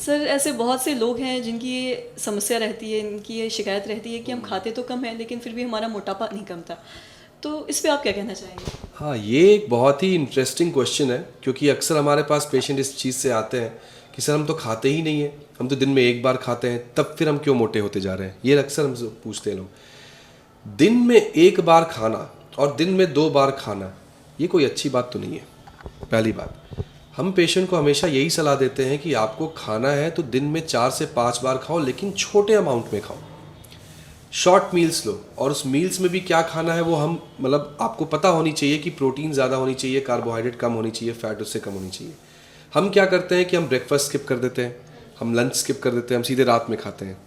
Sir ऐसे बहुत से लोग हैं जिनकी ये समस्या रहती है, इनकी ये शिकायत रहती है कि हम खाते तो कम हैं लेकिन फिर भी हमारा मोटापा नहीं कमता। तो इस पे आप क्या कहना चाहेंगे? हाँ, ये एक बहुत ही इंटरेस्टिंग क्वेश्चन है, क्योंकि अक्सर हमारे पास पेशेंट इस चीज़ से आते हैं कि सर हम तो खाते ही नहीं हैं, हम तो दिन में एक बार खाते हैं, तब फिर हम क्यों मोटे होते जा रहे हैं। ये अक्सर हमसे पूछते हैं लोग। दिन में एक बार खाना और दिन में 2 बार खाना, ये कोई अच्छी बात तो नहीं है। पहली बात, हम पेशेंट को हमेशा यही सलाह देते हैं कि आपको खाना है तो दिन में 4 से 5 बार खाओ, लेकिन छोटे अमाउंट में खाओ, शॉर्ट मील्स लो। और उस मील्स में भी क्या खाना है वो हम मतलब आपको पता होनी चाहिए कि प्रोटीन ज़्यादा होनी चाहिए, कार्बोहाइड्रेट कम होनी चाहिए, फैट उससे कम होनी चाहिए। हम क्या करते हैं कि हम ब्रेकफास्ट स्किप कर देते हैं, हम लंच स्किप कर देते हैं, हम सीधे रात में खाते हैं।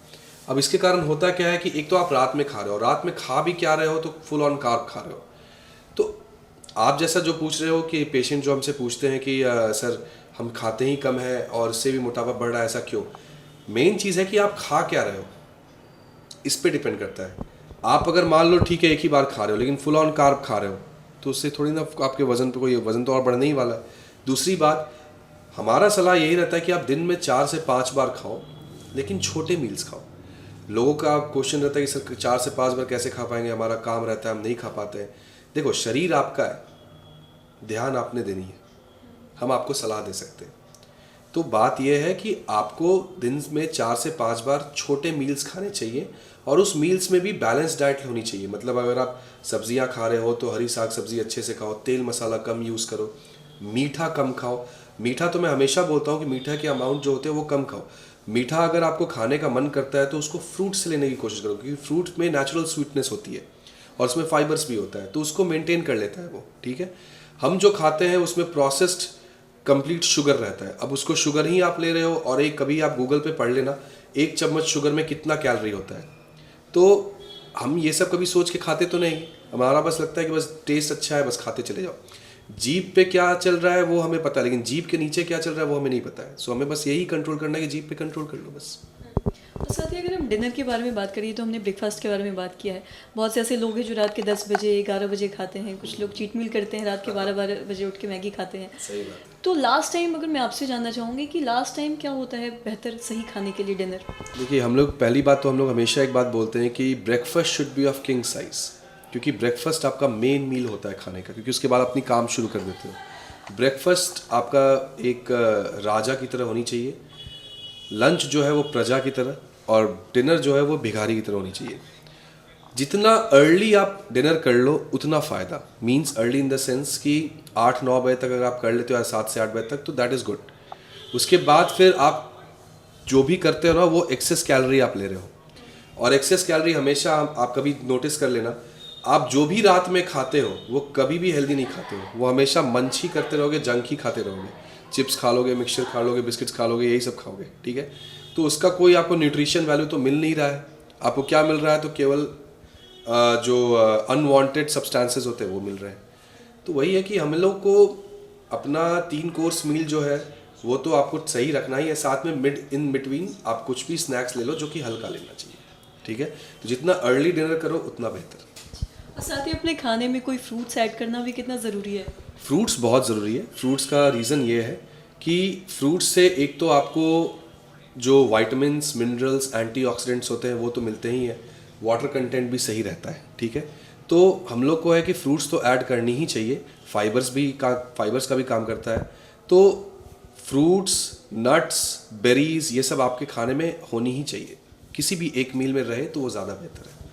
अब इसके कारण होता क्या है कि एक तो आप रात में खा रहे हो, रात में खा भी क्या रहे हो, तो फुल ऑन कार्ब खा रहे हो। तो आप जैसा जो पूछ रहे हो कि पेशेंट जो हमसे पूछते हैं कि सर हम खाते ही कम है और इससे भी मोटापा बढ़ रहा है, ऐसा क्यों? मेन चीज़ है कि आप खा क्या रहे हो, इस पे डिपेंड करता है। आप अगर मान लो ठीक है एक ही बार खा रहे हो लेकिन फुल ऑन कार्ब खा रहे हो, तो उससे थोड़ी ना आपके वजन पे कोई वजन तो और बढ़ने ही वाला है। दूसरी बात, हमारा सलाह यही रहता है कि आप दिन में 4 से 5 बार खाओ, लेकिन छोटे मील्स खाओ। लोगों का क्वेश्चन रहता है कि सर 4 से 5 बार कैसे खा पाएंगे, हमारा काम रहता है, हम नहीं खा पाते हैं। देखो, शरीर आपका है, ध्यान आपने देनी है, हम आपको सलाह दे सकते हैं। तो बात यह है कि आपको दिन में 4 से 5 बार छोटे मील्स खाने चाहिए, और उस मील्स में भी बैलेंस डाइट होनी चाहिए। मतलब अगर आप सब्जियां खा रहे हो तो हरी साग सब्जी अच्छे से खाओ, तेल मसाला कम यूज़ करो, मीठा कम खाओ। मीठा तो मैं हमेशा बोलता हूँ कि मीठा के अमाउंट जो होते हैं वो कम खाओ। मीठा अगर आपको खाने का मन करता है तो उसको फ्रूट से लेने की कोशिश करो, क्योंकि फ्रूट में नेचुरल स्वीटनेस होती है और उसमें फाइबर्स भी होता है, तो उसको मेंटेन कर लेता है वो, ठीक है। हम जो खाते हैं उसमें प्रोसेस्ड कंप्लीट शुगर रहता है। अब उसको शुगर ही आप ले रहे हो, और एक कभी आप गूगल पे पढ़ लेना 1 चम्मच शुगर में कितना कैलोरी होता है। तो हम ये सब कभी सोच के खाते तो नहीं, हमारा बस लगता है कि बस टेस्ट अच्छा है, बस खाते चले जाओ। जीभ पे क्या चल रहा है वो हमें पता है, लेकिन जीभ के नीचे क्या चल रहा है वो हमें नहीं पता है। सो हमें बस यही कंट्रोल करना है कि जीभ पे कंट्रोल कर लो बस। और साथ ही अगर हम डिनर के बारे में बात करिए तो हमने ब्रेकफास्ट के बारे में बात किया है। बहुत से ऐसे लोग हैं जो रात के 10 बजे 11 बजे खाते हैं, कुछ लोग चीट मील करते हैं, रात के 12 बजे उठ के मैगी खाते हैं। सही बात है। तो लास्ट टाइम अगर मैं आपसे जानना चाहूँगी कि लास्ट टाइम क्या होता है बेहतर सही खाने के लिए डिनर? देखिए, हम लोग पहली बात तो हम लोग हमेशा एक बात बोलते हैं कि breakfast should be of king size, क्योंकि ब्रेकफास्ट आपका मेन मील होता है खाने का, क्योंकि उसके बाद अपनी काम शुरू कर देते हो। ब्रेकफास्ट आपका एक राजा की तरह होनी चाहिए, लंच जो है वो प्रजा की तरह, और डिनर जो है वो भिखारी की तरह होनी चाहिए। जितना अर्ली आप डिनर कर लो उतना फ़ायदा। Means early in the sense कि 8-9 बजे तक अगर आप कर लेते हो या 7 से 8 बजे तक, तो दैट इज़ गुड। उसके बाद फिर आप जो भी करते हो ना वो एक्सेस कैलोरी आप ले रहे हो, और एक्सेस कैलोरी हमेशा आप कभी नोटिस कर लेना, आप जो भी रात में खाते हो वो कभी भी हेल्दी नहीं खाते हो, वो हमेशा मंच ही करते रहोगे, जंक ही खाते रहोगे। चिप्स खा लोगे, मिक्सचर खा लोगे, बिस्किट्स खा लोगे, यही सब खाओगे, ठीक है। तो उसका कोई आपको न्यूट्रिशन वैल्यू तो मिल नहीं रहा है। आपको क्या मिल रहा है, तो केवल जो अनवांटेड सब्सटेंसेस होते हैं वो मिल रहे हैं। तो वही है कि हम लोग को अपना 3 कोर्स मील जो है वो तो आपको सही रखना ही है, साथ में इन बिटवीन आप कुछ भी स्नैक्स ले लो जो कि हल्का लेना चाहिए, ठीक है। तो जितना अर्ली डिनर करो उतना बेहतर। और साथ ही अपने खाने में कोई फ्रूट्स ऐड करना भी कितना ज़रूरी है? फ्रूट्स बहुत ज़रूरी है। फ्रूट्स का रीज़न ये है कि फ्रूट्स से एक तो आपको जो विटामिन्स, मिनरल्स, एंटीऑक्सीडेंट्स होते हैं वो तो मिलते ही हैं, वाटर कंटेंट भी सही रहता है, ठीक है। तो हम लोग को है कि फ्रूट्स तो ऐड करनी ही चाहिए। फाइबर्स का भी काम करता है। तो फ्रूट्स, नट्स, बेरीज, ये सब आपके खाने में होनी ही चाहिए। किसी भी एक मील में रहे तो वो ज़्यादा बेहतर है।